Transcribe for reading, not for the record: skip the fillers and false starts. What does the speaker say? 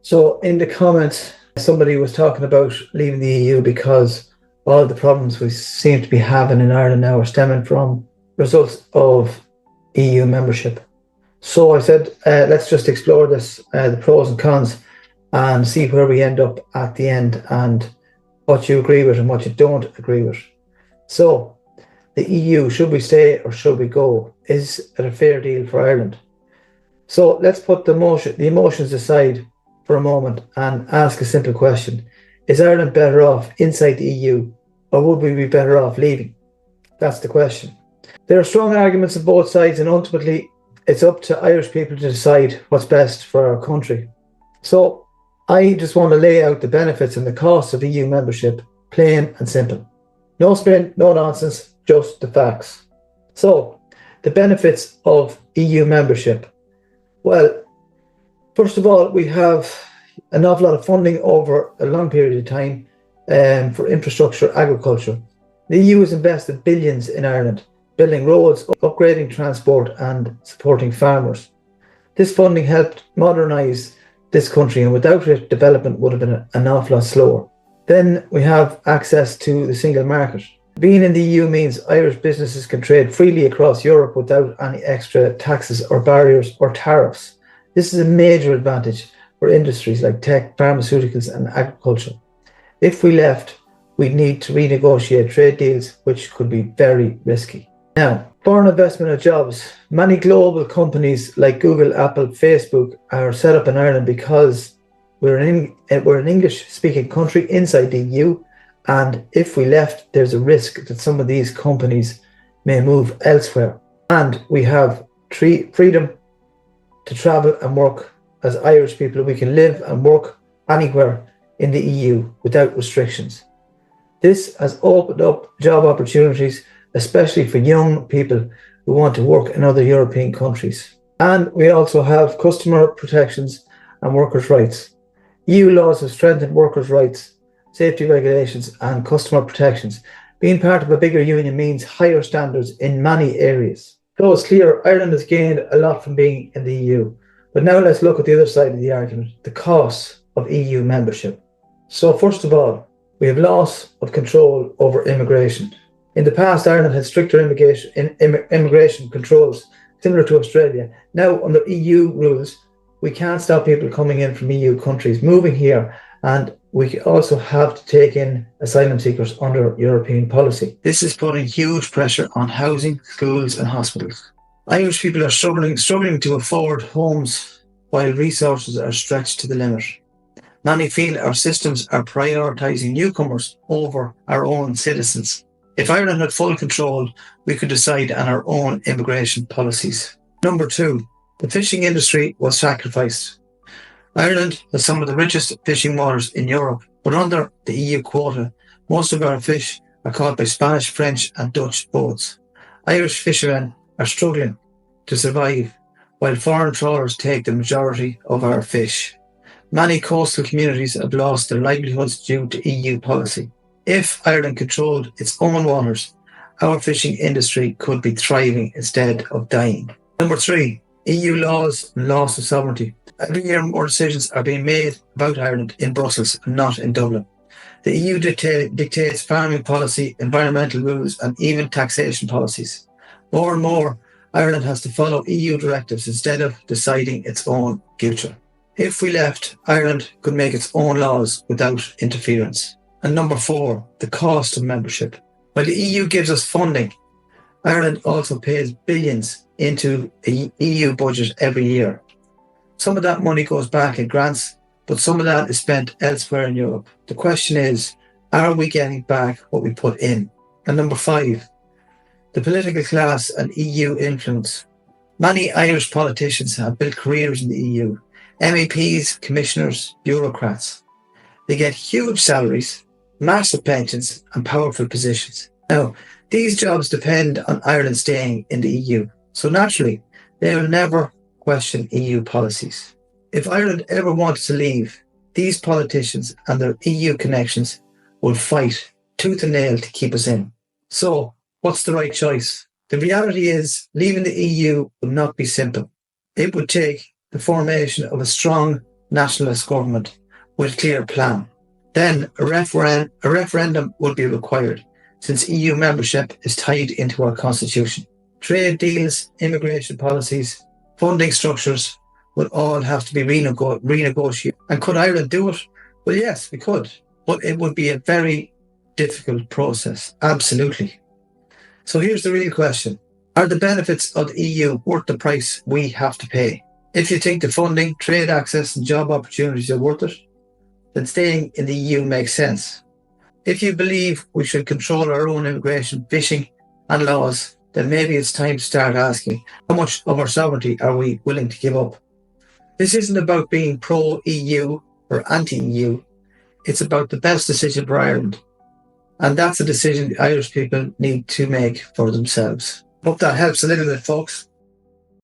So in the comments, somebody was talking about leaving the EU because all the problems we seem to be having in Ireland now are stemming from results of EU membership. So I said, let's just explore this, the pros and cons, and see where we end up at the end and what you agree with and what you don't agree with. So the EU, should we stay or should we go? Is it a fair deal for Ireland? So let's put the emotions aside for a moment and ask a simple question. Is Ireland better off inside the EU, or would we be better off leaving? That's the question. There are strong arguments on both sides, and ultimately it's up to Irish people to decide what's best for our country. So I just want to lay out the benefits and the costs of EU membership, plain and simple. No spin, no nonsense, just the facts. So the benefits of EU membership. Well, first of all, we have an awful lot of funding over a long period of time for infrastructure, agriculture. The EU has invested billions in Ireland, building roads, upgrading transport and supporting farmers. This funding helped modernise this country, and without it, development would have been an awful lot slower. Then we have access to the single market. Being in the EU means Irish businesses can trade freely across Europe without any extra taxes or barriers or tariffs. This is a major advantage for industries like tech, pharmaceuticals and agriculture. If we left, we'd need to renegotiate trade deals, which could be very risky. Now, foreign investment and jobs. Many global companies like Google, Apple, Facebook are set up in Ireland because we're an English-speaking country inside the EU, and if we left, there's a risk that some of these companies may move elsewhere. And we have freedom to travel and work as Irish people. We can live and work anywhere in the EU without restrictions. This has opened up job opportunities, especially for young people who want to work in other European countries. And we also have customer protections and workers' rights. EU laws have strengthened workers' rights, safety regulations and customer protections. Being part of a bigger union means higher standards in many areas. So it's clear Ireland has gained a lot from being in the EU. But now let's look at the other side of the argument, the costs of EU membership. So first of all, we have loss of control over immigration. In the past, Ireland had stricter immigration controls, similar to Australia. Now, under EU rules, we can't stop people coming in from EU countries moving here, and we also have to take in asylum seekers under European policy. This is putting huge pressure on housing, schools and hospitals. Irish people are struggling to afford homes while resources are stretched to the limit. Many feel our systems are prioritising newcomers over our own citizens. If Ireland had full control, we could decide on our own immigration policies. Number 2, the fishing industry was sacrificed. Ireland has some of the richest fishing waters in Europe, but under the EU quota, most of our fish are caught by Spanish, French and Dutch boats. Irish fishermen are struggling to survive, while foreign trawlers take the majority of our fish. Many coastal communities have lost their livelihoods due to EU policy. If Ireland controlled its own waters, our fishing industry could be thriving instead of dying. Number 3, EU laws and loss of sovereignty. Every year more decisions are being made about Ireland in Brussels and not in Dublin. The EU dictates farming policy, environmental rules and even taxation policies. More and more, Ireland has to follow EU directives instead of deciding its own future. If we left, Ireland could make its own laws without interference. And number 4, the cost of membership. While the EU gives us funding, Ireland also pays billions into the EU budget every year. Some of that money goes back in grants, but some of that is spent elsewhere in Europe. The question is, are we getting back what we put in? And number 5, the political class and EU influence. Many Irish politicians have built careers in the EU. MEPs, commissioners, bureaucrats. They get huge salaries, massive pensions and powerful positions. Now, these jobs depend on Ireland staying in the EU, so naturally, they will never question EU policies. If Ireland ever wanted to leave, these politicians and their EU connections would fight tooth and nail to keep us in. So, what's the right choice? The reality is, leaving the EU would not be simple. It would take the formation of a strong nationalist government with a clear plan. Then a referendum will be required, since EU membership is tied into our constitution. Trade deals, immigration policies, funding structures would all have to be renegotiated. And could Ireland do it? Well, yes, we could, but it would be a very difficult process. Absolutely. So here's the real question. Are the benefits of the EU worth the price we have to pay? If you think the funding, trade access and job opportunities are worth it, then staying in the EU makes sense. If you believe we should control our own immigration, fishing and laws, then maybe it's time to start asking how much of our sovereignty are we willing to give up? This isn't about being pro-EU or anti-EU. It's about the best decision for Ireland. And that's a decision the Irish people need to make for themselves. Hope that helps a little bit, folks.